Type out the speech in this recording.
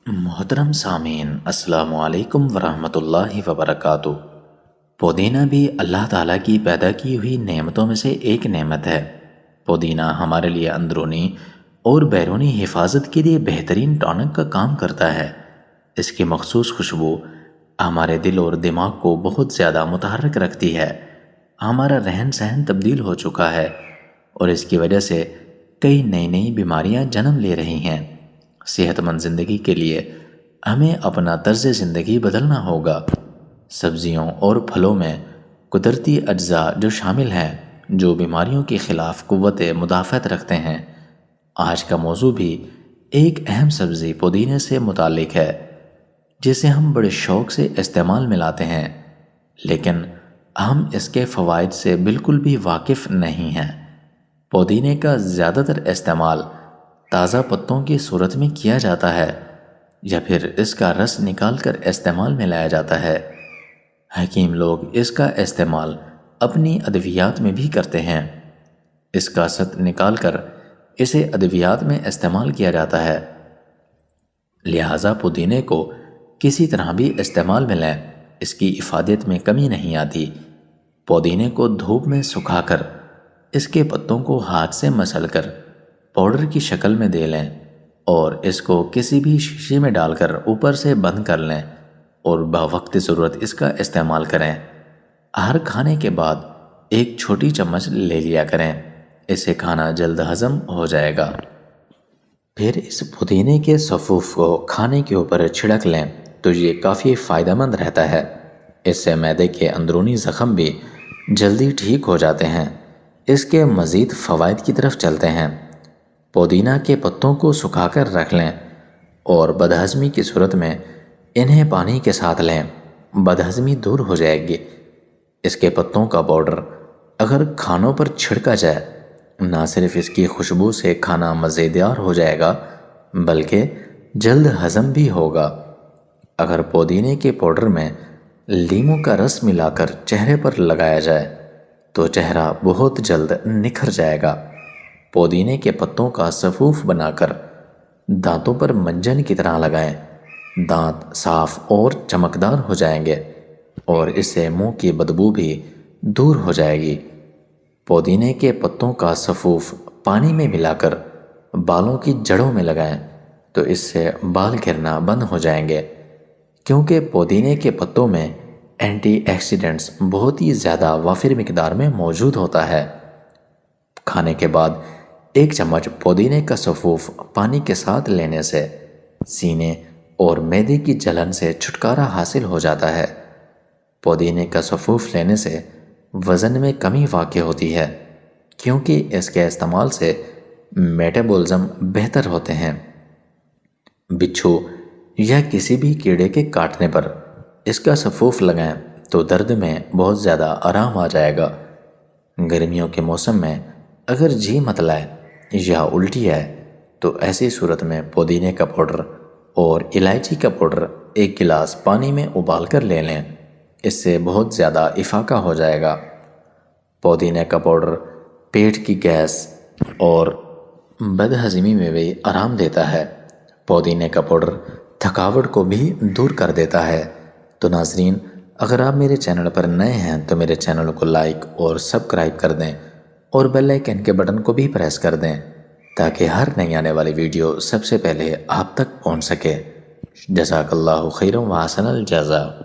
محترم سامعین، السلام علیکم ورحمۃ اللہ وبرکاتہ۔ پودینہ بھی اللہ تعالیٰ کی پیدا کی ہوئی نعمتوں میں سے ایک نعمت ہے۔ پودینہ ہمارے لیے اندرونی اور بیرونی حفاظت کے لیے بہترین ٹانک کا کام کرتا ہے۔ اس کی مخصوص خوشبو ہمارے دل اور دماغ کو بہت زیادہ متحرک رکھتی ہے۔ ہمارا رہن سہن تبدیل ہو چکا ہے اور اس کی وجہ سے کئی نئی بیماریاں جنم لے رہی ہیں۔ صحت مند زندگی کے لیے ہمیں اپنا طرز زندگی بدلنا ہوگا۔ سبزیوں اور پھلوں میں قدرتی اجزاء جو شامل ہیں جو بیماریوں کے خلاف قوت مدافعت رکھتے ہیں۔ آج کا موضوع بھی ایک اہم سبزی پودینے سے متعلق ہے جسے ہم بڑے شوق سے استعمال میں لاتے ہیں، لیکن ہم اس کے فوائد سے بالکل بھی واقف نہیں ہیں۔ پودینے کا زیادہ تر استعمال تازہ پتوں کی صورت میں کیا جاتا ہے یا پھر اس کا رس نکال کر استعمال میں لایا جاتا ہے۔ حکیم لوگ اس کا استعمال اپنی ادویات میں بھی کرتے ہیں۔ اس کا ست نکال کر اسے ادویات میں استعمال کیا جاتا ہے، لہٰذا پودینے کو کسی طرح بھی استعمال میں لیں، اس کی افادیت میں کمی نہیں آتی۔ پودینے کو دھوپ میں سکھا کر اس کے پتوں کو ہاتھ سے مسل کر پاؤڈر کی شکل میں دے لیں اور اس کو کسی بھی شیشے میں ڈال کر اوپر سے بند کر لیں اور بوقت ضرورت اس کا استعمال کریں۔ ہر کھانے کے بعد ایک چھوٹی چمچ لے لیا کریں، اس سے کھانا جلد ہضم ہو جائے گا۔ پھر اس پودینے کے صفوف کو کھانے کے اوپر چھڑک لیں تو یہ کافی فائدہ مند رہتا ہے۔ اس سے معدے کے اندرونی زخم بھی جلدی ٹھیک ہو جاتے ہیں۔ اس کے مزید فوائد کی طرف چلتے ہیں۔ پودینہ کے پتوں کو سکھا کر رکھ لیں اور بدہضمی کی صورت میں انہیں پانی کے ساتھ لیں، بدہضمی دور ہو جائے گی۔ اس کے پتوں کا پاؤڈر اگر کھانوں پر چھڑکا جائے، نہ صرف اس کی خوشبو سے کھانا مزیدار ہو جائے گا بلکہ جلد ہضم بھی ہوگا۔ اگر پودینے کے پاؤڈر میں لیموں کا رس ملا کر چہرے پر لگایا جائے تو چہرہ بہت جلد نکھر جائے گا۔ پودینے کے پتوں کا صفوف بنا کر دانتوں پر منجن کی طرح لگائیں، دانت صاف اور چمکدار ہو جائیں گے اور اس سے منہ کی بدبو بھی دور ہو جائے گی۔ پودینے کے پتوں کا صفوف پانی میں ملا کر بالوں کی جڑوں میں لگائیں تو اس سے بال گرنا بند ہو جائیں گے، کیونکہ پودینے کے پتوں میں اینٹی آکسیڈنٹس بہت ہی زیادہ وافر مقدار میں موجود ہوتا ہے۔ کھانے کے بعد ایک چمچ پودینے کا صفوف پانی کے ساتھ لینے سے سینے اور معدے کی جلن سے چھٹکارا حاصل ہو جاتا ہے۔ پودینے کا صفوف لینے سے وزن میں کمی واقع ہوتی ہے، کیونکہ اس کے استعمال سے میٹابولزم بہتر ہوتے ہیں۔ بچھو یا کسی بھی کیڑے کے کاٹنے پر اس کا صفوف لگائیں تو درد میں بہت زیادہ آرام آ جائے گا۔ گرمیوں کے موسم میں اگر جی متلائے یا الٹی آئے تو ایسی صورت میں پودینے کا پاؤڈر اور الائچی کا پاؤڈر ایک گلاس پانی میں ابال کر لے لیں، اس سے بہت زیادہ افاقہ ہو جائے گا۔ پودینے کا پاؤڈر پیٹ کی گیس اور بدہضمی میں بھی آرام دیتا ہے۔ پودینے کا پاؤڈر تھکاوٹ کو بھی دور کر دیتا ہے۔ تو ناظرین، اگر آپ میرے چینل پر نئے ہیں تو میرے چینل کو لائک اور سبسکرائب کر دیں اور بیل آئیکن کے بٹن کو بھی پریس کر دیں تاکہ ہر نئی آنے والی ویڈیو سب سے پہلے آپ تک پہنچ سکے۔ جزاک اللہ خیرا و احسن الجزا۔